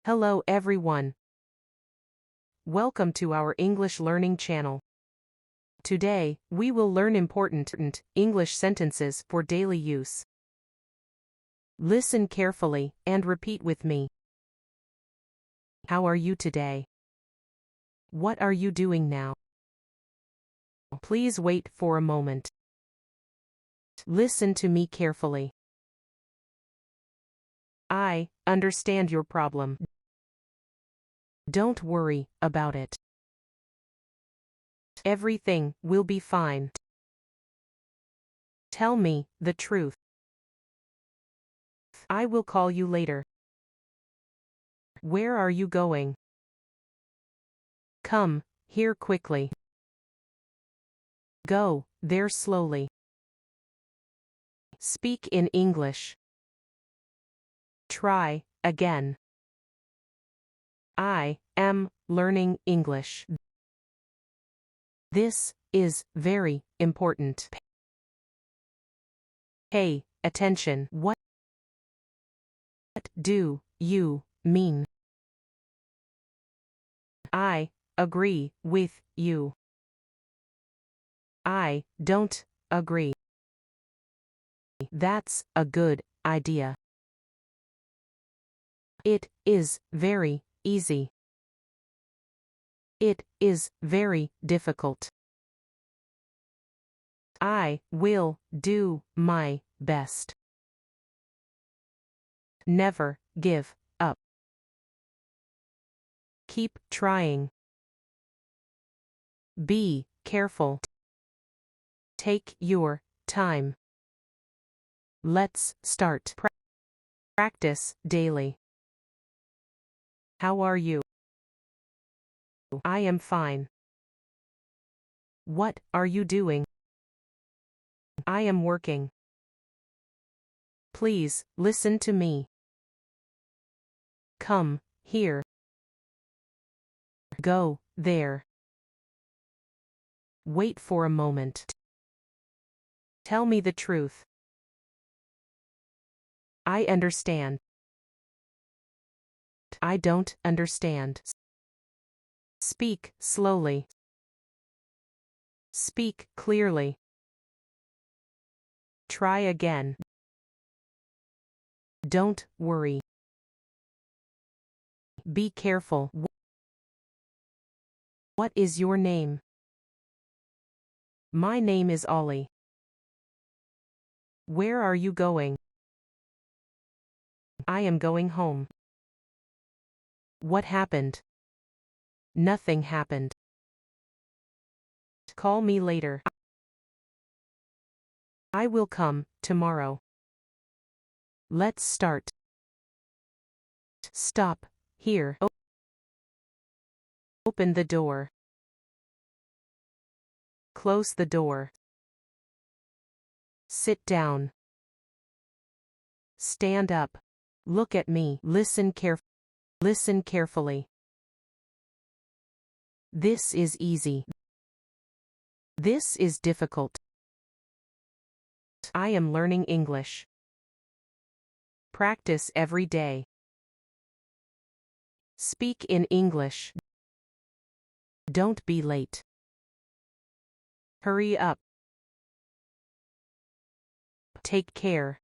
Hello everyone. Welcome to our English learning channel. Today, we will learn important English sentences for daily use. Listen carefully and repeat with me. How are you today? What are you doing now? Please wait for a moment. Listen to me carefully. I understand your problem. Don't worry about it. Everything will be fine. Tell me the truth. I will call you later. Where are you going? Come here quickly. Go there slowly. Speak in English. Try again. I am learning English. This is very important. Pay attention. What do you mean? I agree with you. I don't agree. That's a good idea. It is very easy. It is very difficult. I will do my best. Never give up. Keep trying. Be careful. Take your time. Let's start. Practice daily. How are you? I am fine. What are you doing? I am working. Please listen to me. Come here. Go there. Wait for a moment. Tell me the truth. I understand. I don't understand. Speak slowly. Speak clearly. Try again. Don't worry. Be careful. What is your name? My name is Ollie. Where are you going? I am going home. What happened? Nothing happened. Call me later. I will come tomorrow. Let's start. Stop here. Open the door. Close the door. Sit down. Stand up. Look at me. Listen carefully. This is easy. This is difficult. I am learning English. Practice every day. Speak in English. Don't be late. Hurry up. Take care.